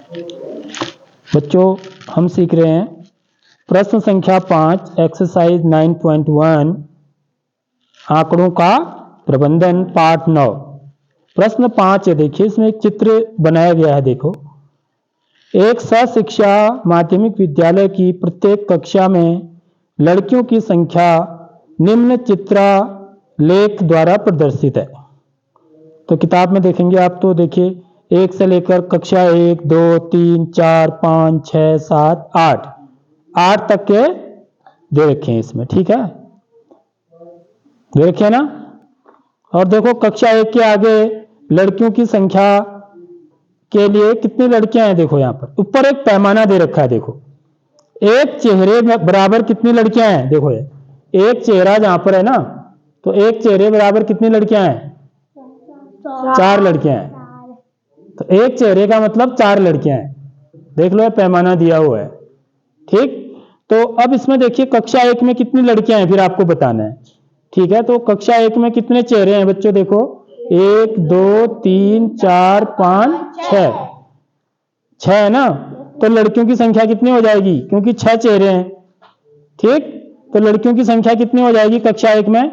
बच्चों हम सीख रहे हैं प्रश्न संख्या 5 एक्सरसाइज 9.1 आंकड़ों का प्रबंधन पाठ 9। प्रश्न 5 है, देखिए इसमें एक चित्र बनाया गया है। देखो, एक सशिक्षा माध्यमिक विद्यालय की प्रत्येक कक्षा में लड़कियों की संख्या निम्न चित्रलेख द्वारा प्रदर्शित है। तो किताब में देखेंगे आप, तो देखिए 1 से लेकर कक्षा 1, 2, 3, 4, 5, 6, 7, 8 तक के दे रखे हैं इसमें, ठीक है, दे रखे ना। और देखो कक्षा 1 के आगे लड़कियों की संख्या के लिए कितनी लड़कियां हैं, देखो यहाँ पर ऊपर एक पैमाना दे रखा है। देखो एक चेहरे में बराबर कितनी लड़कियां हैं, देखो ये एक चेहरा जहां पर है ना, तो एक चेहरे बराबर कितनी लड़कियां हैं, 4 लड़कियां हैं। तो एक चेहरे का मतलब 4 लड़कियां हैं, देख लो पैमाना दिया हुआ है, ठीक। तो अब इसमें देखिए कक्षा 1 में कितनी लड़कियां हैं फिर आपको बताना है, ठीक है। तो कक्षा 1 में कितने चेहरे हैं बच्चों, देखो 1, 2, 3, 4, 5, 6 है ना। तो लड़कियों की संख्या कितनी हो जाएगी, क्योंकि 6 चेहरे हैं, ठीक। तो लड़कियों की संख्या कितनी हो जाएगी कक्षा 1 में,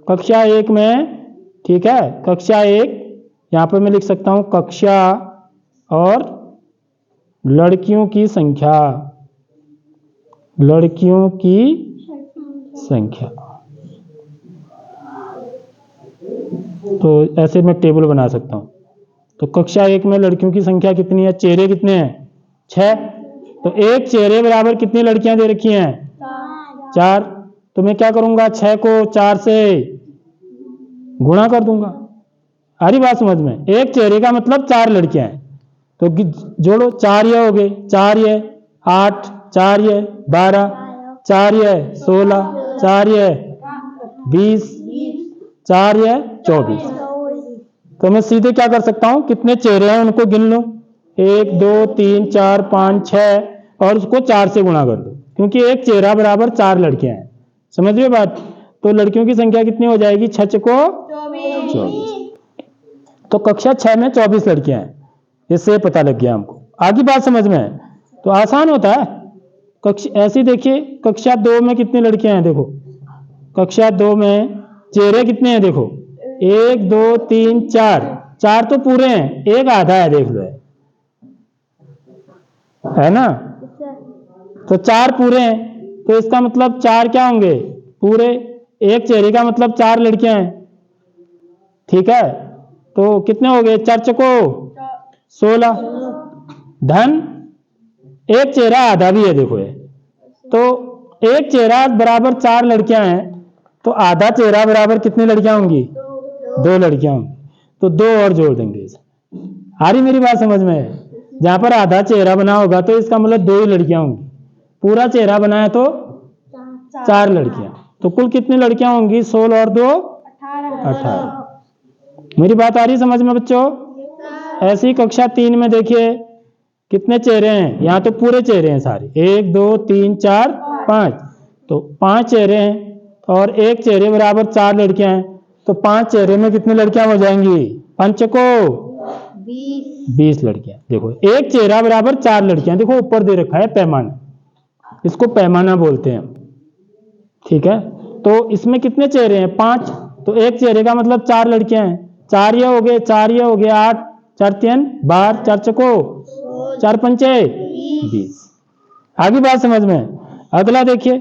कक्षा 1 में, ठीक है। कक्षा 1 यहां पर मैं लिख सकता हूं कक्षा और लड़कियों की संख्या, लड़कियों की संख्या। तो ऐसे मैं टेबल बना सकता हूं। तो कक्षा 1 में लड़कियों की संख्या कितनी है, चेहरे कितने हैं, 6। तो एक चेहरे बराबर कितनी लड़कियां दे रखी हैं, 4। तो मैं क्या करूंगा, 6 को 4 से गुणा कर दूंगा। आ रही बात समझ में, एक चेहरे का मतलब 4 लड़कियां हैं। तो जोड़ो, 4 ये हो गए, 4 ये 8, 4 ये 12, 4 ये 16, 4 ये 20, 4 ये 24। तो मैं सीधे क्या कर सकता हूं, कितने चेहरे हैं उनको गिन लूं, 1, 2, 3, 4, 5, 6 और उसको 4 से गुणा कर दो, क्योंकि एक चेहरा बराबर 4 लड़कियां हैं। समझ रहे बात। तो लड़कियों की संख्या कितनी हो जाएगी, 6 को 24। तो कक्षा 6 में 24 लड़कियां हैं, इससे पता लग गया हमको। आगे बात समझ में है तो आसान होता है। ऐसी देखिए कक्षा 2 में कितनी लड़कियां हैं, देखो कक्षा 2 में चेहरे कितने हैं, देखो 1, 2, 3, 4 तो पूरे हैं, एक आधा है, देख लो है ना। तो 4 पूरे हैं, तो इसका मतलब 4 क्या होंगे पूरे, एक चेहरे का मतलब 4 लड़कियां हैं, ठीक है। तो कितने हो गए, 4 चको 16 धन एक चेहरा आधा भी है, देखो ये। तो एक चेहरा बराबर 4 लड़कियां हैं, तो आधा चेहरा बराबर कितनी लड़कियां होंगी, 2 लड़कियां होंगी। तो 2 और जोड़ देंगे। आ रही मेरी बात समझ में, जहां पर आधा चेहरा बना होगा तो इसका मतलब 2 ही लड़कियां होंगी, पूरा चेहरा बना है तो 4 लड़कियां। तो कुल कितनी लड़कियां होंगी, 16 और 2 18। मेरी बात आ रही समझ में बच्चों। ऐसी ही कक्षा 3 में देखिए कितने चेहरे हैं, यहाँ तो पूरे चेहरे हैं सारे, 1, 2, 3, 4, 5। तो 5 चेहरे हैं और एक चेहरे बराबर 4 लड़कियां हैं। तो 5 चेहरे में कितनी लड़कियां हो जाएंगी, 5 को 20 लड़कियां। देखो एक चेहरा बराबर 4 लड़कियां, देखो ऊपर दे रखा है पैमाना, इसको पैमाना बोलते हैं, ठीक है। तो इसमें कितने चेहरे हैं, 5। तो एक चेहरे का मतलब 4 लड़कियां हैं, 4 ये हो गए, 4 ये हो गए 8, 4 3 12, 4 चको 4 पंचे 20। आगे बात समझ में। अगला देखिए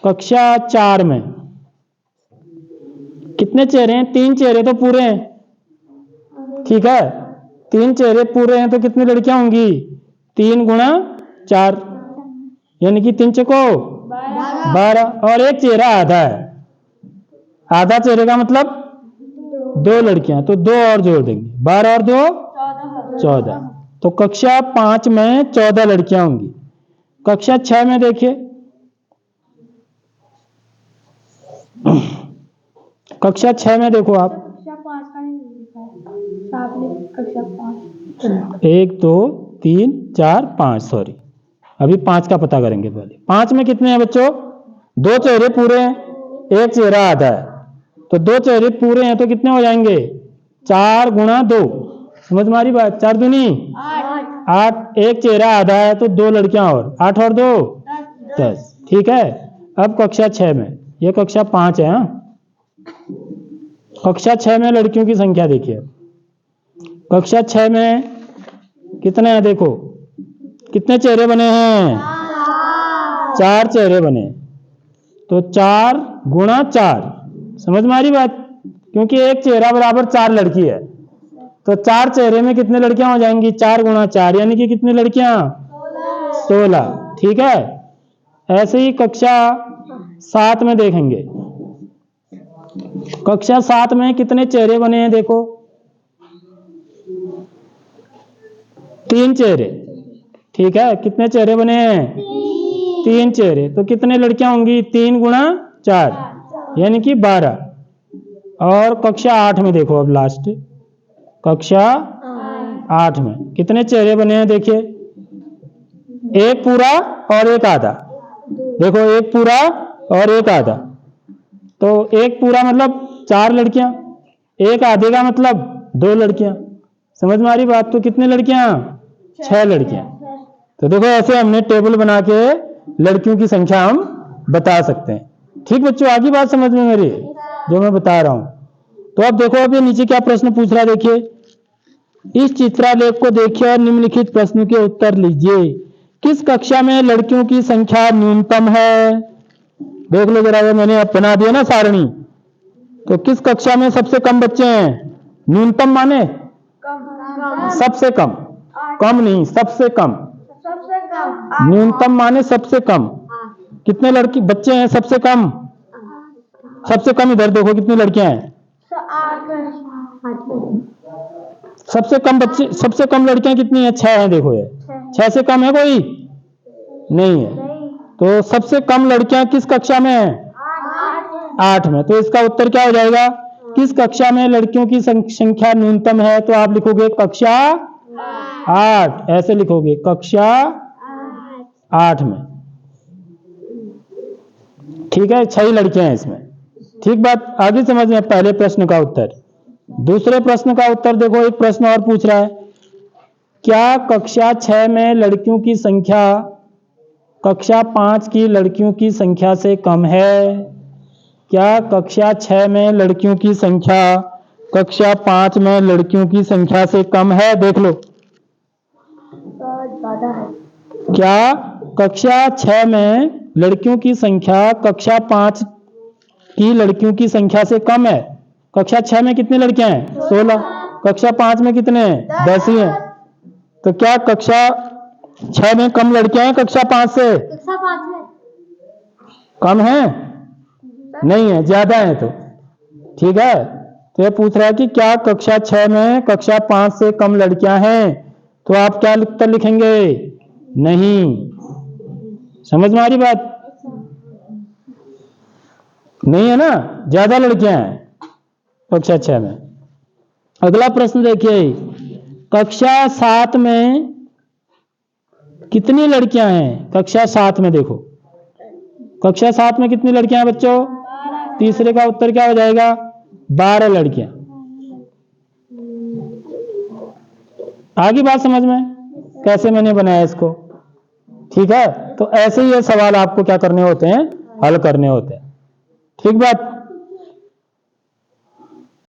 कक्षा 4 में कितने चेहरे हैं, 3 चेहरे तो पूरे हैं, ठीक है। 3 चेहरे पूरे हैं तो कितनी लड़कियां होंगी, 3 गुणा 4 यानी कि 3 चको 12 और एक चेहरा आधा है, आधा चेहरे का मतलब 2 लड़कियां, तो 2 और जोड़ देंगे, 12 और 2 14। तो कक्षा 5 में 14 लड़कियां होंगी। कक्षा 6 में देखिए कक्षा 6 में देखो आप, कक्षा 1, 2, 3, 4, 5, सॉरी अभी 5 का पता करेंगे पहले। 5 में कितने हैं बच्चों, 2 चेहरे पूरे हैं, एक चेहरा आधा है। तो 2 चेहरे पूरे हैं तो कितने हो जाएंगे, 4 गुणा 2, समझ मारी बात, 4 दूनी 8, एक चेहरा आधा है तो 2 लड़कियां और, 8 और 2 10। ठीक है। अब कक्षा 6 में, ये कक्षा 5 है। कक्षा 6 में लड़कियों की संख्या देखिए। कक्षा 6 में कितने हैं देखो, कितने चेहरे बने हैं? 4 चेहरे बने। तो 4 गुणा 4, समझ में आ रही बात? क्योंकि एक चेहरा बराबर 4 लड़की है, तो 4 चेहरे में कितने लड़कियां हो जाएंगी? 4 गुणा 4 यानी कि कितनी लड़कियां? 16। ठीक है। ऐसे ही कक्षा 7 में देखेंगे। कक्षा 7 में कितने चेहरे बने हैं देखो, 3 चेहरे। ठीक है, कितने चेहरे बने हैं? 3 चेहरे। तो कितने लड़कियां होंगी? 3 गुणा 4 यानी कि 12। और कक्षा 8 में देखो, अब लास्ट कक्षा 8 में कितने चेहरे बने हैं देखिए, एक पूरा और एक आधा। देखो, एक पूरा और एक आधा। तो एक पूरा मतलब 4 लड़कियां, एक आधे का मतलब 2 लड़कियां। समझ में आ रही बात? तो कितने लड़कियां? 6 लड़कियां। तो देखो, ऐसे हमने टेबल बना के लड़कियों की संख्या हम बता सकते हैं। ठीक बच्चों, आगे बात समझ में मेरी जो मैं बता रहा हूं? तो अब देखो, अब ये नीचे क्या प्रश्न पूछ रहा है देखिए। इस चित्रालेख को देखिए और निम्नलिखित प्रश्न के उत्तर लीजिए। किस कक्षा में लड़कियों की संख्या न्यूनतम है? देख लो जरा, ये मैंने अब बना दिया ना सारणी। तो किस कक्षा में सबसे कम बच्चे हैं? न्यूनतम माने सबसे कम, कम नहीं, सबसे कम। न्यूनतम माने सबसे कम। कितने लड़की बच्चे हैं सबसे कम? सबसे कम इधर देखो कितनी लड़कियां हैं? सबसे कम बच्चे, सबसे कम लड़कियां कितनी है? 6 है। देखो, ये 6 से कम है कोई? नहीं है। तो सबसे कम लड़कियां किस कक्षा में है? 8 में। तो इसका उत्तर क्या हो जाएगा? किस कक्षा में लड़कियों की संख्या न्यूनतम है? तो आप लिखोगे कक्षा 8, ऐसे लिखोगे, कक्षा 8 में। ठीक है, 6 लड़कियां हैं इसमें। ठीक बात, आगे समझ में? पहले प्रश्न का उत्तर। दूसरे प्रश्न का उत्तर देखो, एक प्रश्न और पूछ रहा है, क्या कक्षा 6 में लड़कियों की संख्या कक्षा 5 की लड़कियों की संख्या से कम है? क्या कक्षा 6 में लड़कियों की संख्या कक्षा 5 में लड़कियों की संख्या से कम है? देख लो, क्या कक्षा 6 में लड़कियों की संख्या कक्षा 5 की लड़कियों की संख्या से कम है? कक्षा 6 में कितनी लड़कियां हैं? 16। कक्षा 5 में कितने हैं? 10 ही हैं। तो क्या कक्षा 6 में कम लड़कियां हैं कक्षा 5 से? कम है? नहीं है, ज्यादा है। तो ठीक है, तो ये पूछ रहा है कि क्या कक्षा 6 में कक्षा 5 से कम लड़कियां हैं? तो आप क्या उत्तर लिखेंगे? नहीं। समझ में आ रही बात? नहीं है ना, ज्यादा लड़कियां हैं कक्षा 6 में। अगला प्रश्न देखिए, कक्षा 7 में कितनी लड़कियां हैं? कक्षा 7 में देखो, कक्षा 7 में कितनी लड़कियां हैं बच्चों? तीसरे का उत्तर क्या हो जाएगा? 12 लड़कियां। आगे बात समझ में कैसे मैंने बनाया इसको? ठीक है, तो ऐसे ही ये सवाल आपको क्या करने होते हैं? हल करने होते हैं। ठीक बात।